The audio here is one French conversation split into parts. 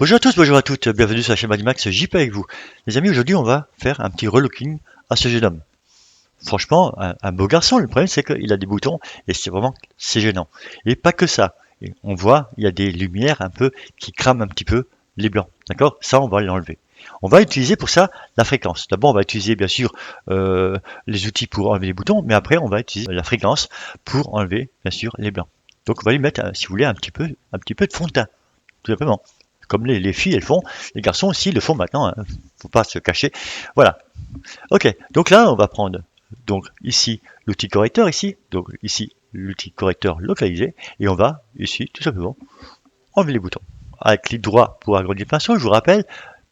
Bonjour à tous, bonjour à toutes, bienvenue sur la chaîne Madimax, JP avec vous. Les amis, aujourd'hui on va faire un petit relooking à ce jeune homme. Franchement, un beau garçon, le problème c'est qu'il a des boutons et c'est gênant. Et pas que ça. Et on voit, il y a des lumières un peu qui crament un petit peu les blancs. D'accord? Ça, on va l'enlever. On va utiliser pour ça la fréquence. D'abord, on va utiliser bien sûr les outils pour enlever les boutons, mais après on va utiliser la fréquence pour enlever bien sûr les blancs. Donc on va lui mettre, si vous voulez, un petit peu de fond de teint, tout simplement. Comme les filles elles font, les garçons aussi le font maintenant, hein. Faut pas se cacher. Voilà. Ok, donc là on va prendre donc ici l'outil correcteur ici, donc ici l'outil correcteur localisé, et on va ici tout simplement enlever les boutons. Avec clic droit pour agrandir le pinceau, je vous rappelle,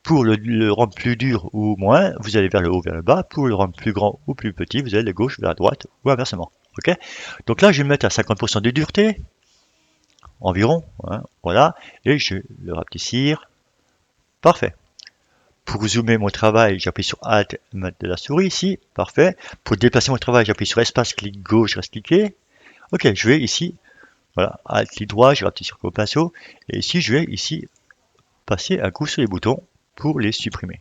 pour le rendre plus dur ou moins, vous allez vers le haut, vers le bas. Pour le rendre plus grand ou plus petit, vous allez de gauche vers la droite ou inversement. Ok. Donc là je vais me mettre à 50% de dureté environ, hein, voilà, et je le rapetissir. Parfait. Pour zoomer mon travail, j'appuie sur Alt de la souris ici. Parfait. Pour déplacer mon travail, j'appuie sur espace, clic gauche, reste cliqué. Ok, je vais ici, voilà, Alt, clic droit, je rappuie sur le pinceau. Et ici, je vais ici passer un coup sur les boutons pour les supprimer.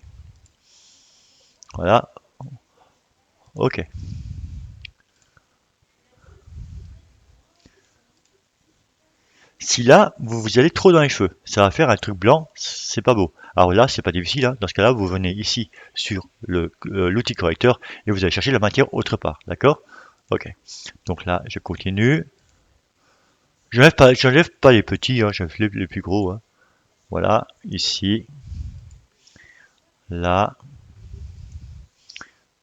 Voilà. Ok. Si là, vous allez trop dans les cheveux, ça va faire un truc blanc, c'est pas beau. Alors là, c'est pas difficile, hein. Dans ce cas-là, vous venez ici sur l'outil correcteur et vous allez chercher la matière autre part, d'accord? Ok. Donc là, je continue. J'enlève pas les petits, hein, j'enlève les plus gros, hein. Voilà, ici, là,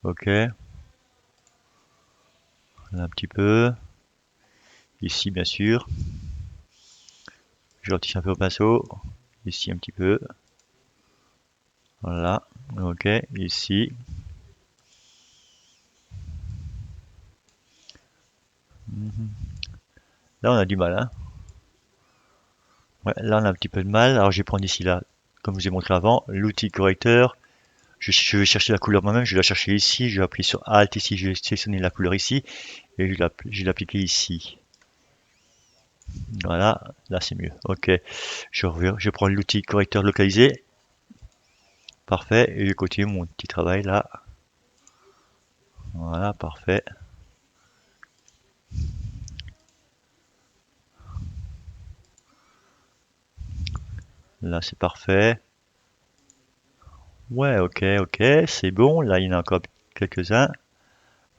ok, là un petit peu, ici bien sûr, je retisse un peu au pinceau, ici un petit peu, voilà, ok, ici, là on a du mal, hein. Ouais, là on a un petit peu de mal, alors je vais prendre ici là, comme je vous ai montré avant, l'outil correcteur, je vais chercher la couleur moi-même, je vais la chercher ici, je vais appuyer sur Alt ici, je vais sélectionner la couleur ici, et je vais l'appliquer ici. Voilà, là c'est mieux. Ok, je reviens, je prends l'outil correcteur localisé. Parfait, et je continue mon petit travail là. Voilà, parfait. Là c'est parfait. Ouais, ok, ok, c'est bon. Là il y en a encore quelques-uns.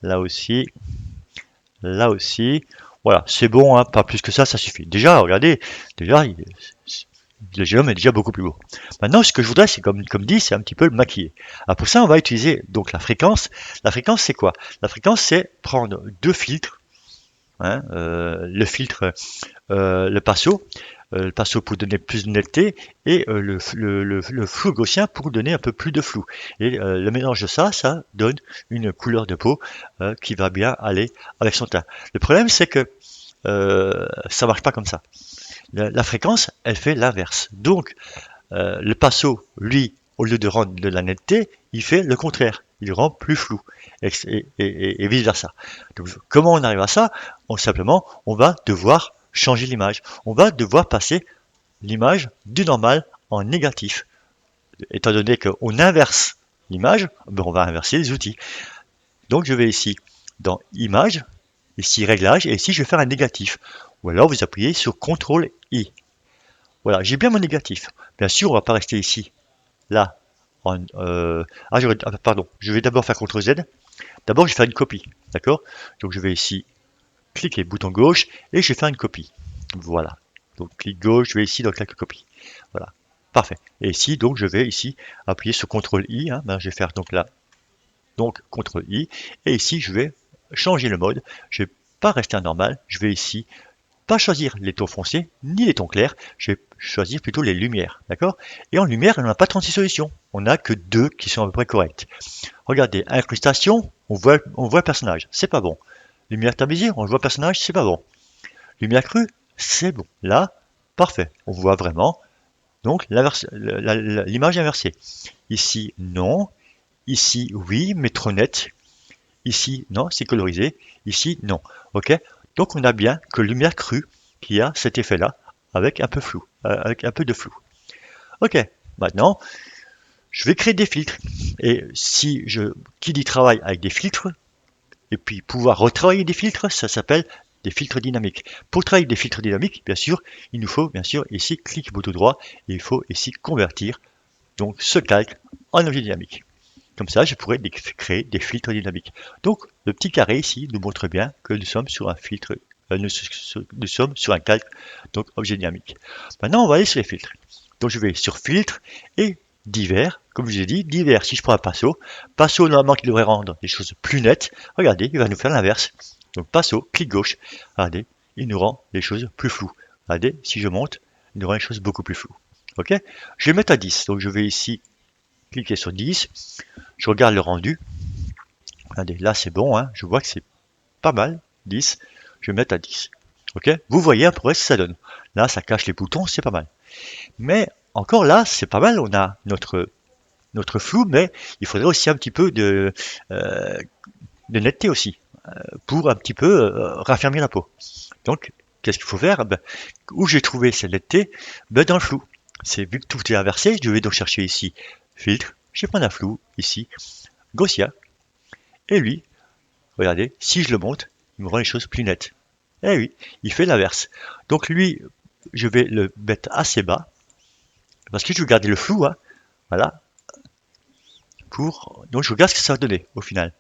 Là aussi, là aussi. Voilà, c'est bon, hein, pas plus que ça suffit. Déjà, regardez, déjà, le génome est déjà beaucoup plus beau. Maintenant, ce que je voudrais, c'est comme dit, c'est un petit peu le maquiller. Alors pour ça, on va utiliser donc la fréquence. La fréquence, c'est quoi? La fréquence, c'est prendre deux filtres, hein, le filtre, le pinceau pour donner plus de netteté et le flou gaussien pour donner un peu plus de flou. Et le mélange de ça, ça donne une couleur de peau qui va bien aller avec son teint. Le problème, c'est que ça marche pas comme ça. La fréquence, elle fait l'inverse. Donc, le pinceau, lui, au lieu de rendre de la netteté, il fait le contraire. Il rend plus flou. Et vice versa. Donc, comment on arrive à ça? Simplement, on va devoir changer l'image. On va devoir passer l'image du normal en négatif. Étant donné qu'on inverse l'image, ben on va inverser les outils. Donc, je vais ici dans Image, ici Réglage, et ici je vais faire un négatif. Ou alors vous appuyez sur CTRL I. Voilà, j'ai bien mon négatif. Bien sûr, on va pas rester ici, là. Pardon, je vais d'abord faire CTRL Z. D'abord, je vais faire une copie, d'accord? Donc je vais ici cliquer bouton gauche et je vais faire une copie. Voilà. Donc clic gauche, je vais ici dans quelques copies. Voilà. Parfait. Et ici, donc je vais ici appuyer sur CTRL I. Hein. Ben, je vais faire donc là, donc CTRL I. Et ici, je vais changer le mode. Je vais pas rester à normal. Je vais ici pas choisir les tons foncés ni les tons clairs, je vais choisir plutôt les lumières, d'accord? Et en lumière, on n'a pas 36 solutions, on n'a que deux qui sont à peu près correctes. Regardez, incrustation, on voit le personnage, c'est pas bon. Lumière tamisée, on voit le personnage, c'est pas bon. Lumière crue, c'est bon. Là, parfait, on voit vraiment. Donc l'image inversée. Ici, non. Ici, oui, mais trop net. Ici, non, c'est colorisé. Ici, non. Ok? Donc on a bien que lumière crue qui a cet effet-là, avec un peu flou, avec un peu de flou. Ok, maintenant, je vais créer des filtres. Et si je, qui dit travail avec des filtres, et puis pouvoir retravailler des filtres, ça s'appelle des filtres dynamiques. Pour travailler des filtres dynamiques, bien sûr, il nous faut bien sûr ici clic bouton droit et il faut ici convertir donc ce calque en objet dynamique. Comme ça, je pourrais créer des filtres dynamiques. Donc le petit carré ici nous montre bien que nous sommes sur un filtre, nous sommes sur un calque, donc objet dynamique. Maintenant, on va aller sur les filtres. Donc je vais sur filtre et divers, comme je vous ai dit, divers, si je prends un pinceau, pinceau normalement qui devrait rendre les choses plus nettes, regardez, il va nous faire l'inverse. Donc pinceau, clic gauche, regardez, il nous rend les choses plus floues. Regardez, si je monte, il nous rend les choses beaucoup plus floues. Ok. Je vais mettre à 10, donc je vais ici cliquer sur 10, je regarde le rendu, regardez, là c'est bon, hein, je vois que c'est pas mal, 10, je vais mettre à 10. Ok. Vous voyez à peu près ce que ça donne. Là, ça cache les boutons, c'est pas mal. Mais encore là, c'est pas mal, on a notre flou, mais il faudrait aussi un petit peu de netteté aussi, pour un petit peu raffermir la peau. Donc, qu'est-ce qu'il faut faire? Ben, où j'ai trouvé cette netteté? Ben, dans le flou. C'est vu que tout est inversé, je vais donc chercher ici filtre, je vais prendre un flou, ici, Gaussien, et lui, regardez, si je le monte, il me rend les choses plus nettes. Eh oui, il fait l'inverse. Donc lui, je vais le mettre assez bas, parce que je veux garder le flou, hein, voilà, donc je regarde ce que ça va donner au final.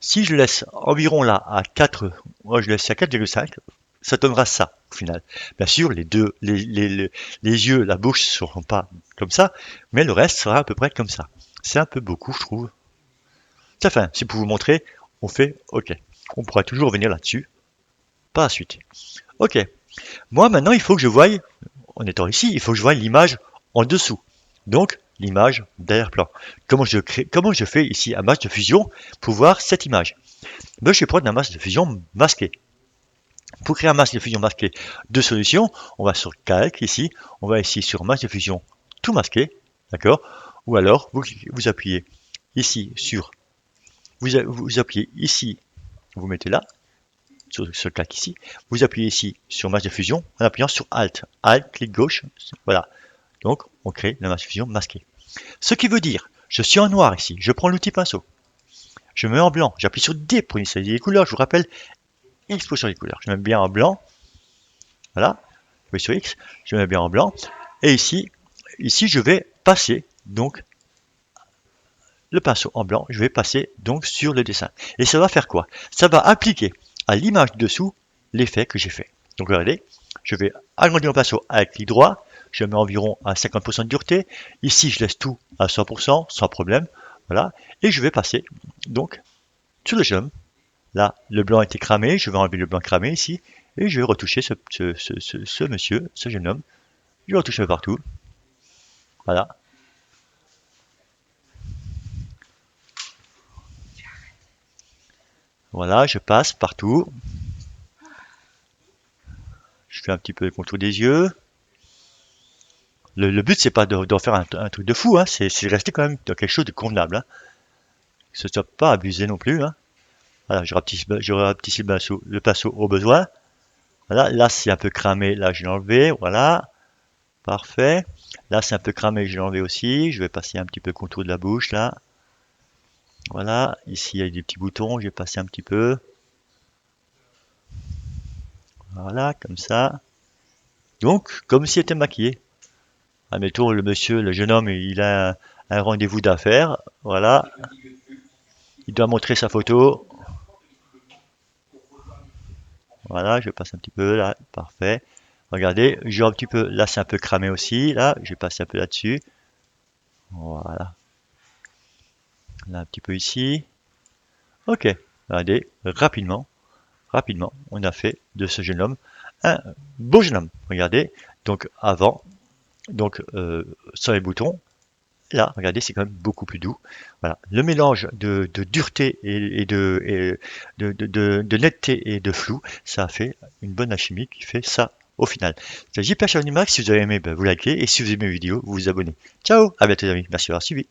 Si je laisse environ là à 4, moi je laisse à 4,5, ça donnera ça au final. Bien sûr, les yeux, la bouche ne seront pas comme ça, mais le reste sera à peu près comme ça. C'est un peu beaucoup, je trouve. Enfin, c'est pour vous montrer, on fait OK. On pourra toujours revenir là-dessus par la suite. OK. Moi maintenant, il faut que je voie, en étant ici, il faut que je voie l'image en dessous. Donc, l'image d'arrière-plan. Comment je fais ici un masque de fusion pour voir cette image? Ben, je vais prendre un masque de fusion masqué. Pour créer un masque de fusion masqué, deux solutions. On va sur calque ici, on va ici sur masque de fusion tout masqué, d'accord? Ou alors vous appuyez ici sur, vous appuyez ici, vous mettez là, sur ce calque ici, vous appuyez ici sur masque de fusion en appuyant sur Alt. Alt, clic gauche, voilà. Donc on crée la masque de fusion masqué. Ce qui veut dire, je suis en noir ici, je prends l'outil pinceau, je me mets en blanc, j'appuie sur D pour initialiser les couleurs, je vous rappelle, X pour sur les couleurs, je me mets bien en blanc, voilà, je vais sur X, je me mets bien en blanc, et ici je vais passer donc le pinceau en blanc, je vais passer donc sur le dessin. Et ça va faire quoi? Ça va appliquer à l'image dessous l'effet que j'ai fait. Donc regardez, je vais agrandir mon pinceau avec clic droit, je mets environ à 50% de dureté. Ici, je laisse tout à 100%, sans problème. Voilà. Et je vais passer donc sur le jeune. Là, le blanc était cramé, je vais enlever le blanc cramé ici. Et je vais retoucher ce monsieur, ce jeune homme. Je vais retoucher partout. Voilà. Voilà, je passe partout. Je fais un petit peu le contour des yeux. Le but, c'est pas d'en faire un truc de fou, hein. C'est rester quand même dans quelque chose de convenable, hein. Que ce soit pas abusé non plus, hein. Voilà, je rapetissis le pinceau au besoin. Voilà, là c'est un peu cramé, là je l'ai enlevé, voilà, parfait. Là c'est un peu cramé, je l'ai enlevé aussi. Je vais passer un petit peu le contour de la bouche, là. Voilà, ici il y a des petits boutons, je vais passer un petit peu. Voilà, comme ça. Donc, comme s'il était maquillé. Admettons, le monsieur, le jeune homme, il a un rendez-vous d'affaires, voilà. Il doit montrer sa photo. Voilà, je passe un petit peu là, parfait. Regardez, j'ai un petit peu, là c'est un peu cramé aussi, là, je vais passer un peu là-dessus. Voilà, là un petit peu ici. Ok, regardez, rapidement, on a fait de ce jeune homme un beau jeune homme. Regardez, donc avant, donc sans les boutons, là, regardez, c'est quand même beaucoup plus doux. Voilà, le mélange de dureté de netteté et de flou, ça a fait une bonne alchimie qui fait ça au final. C'est JPH Animax, si vous avez aimé, ben, vous likez, et si vous aimez mes vidéos, vous vous abonnez. Ciao, à bientôt les amis, merci d'avoir suivi.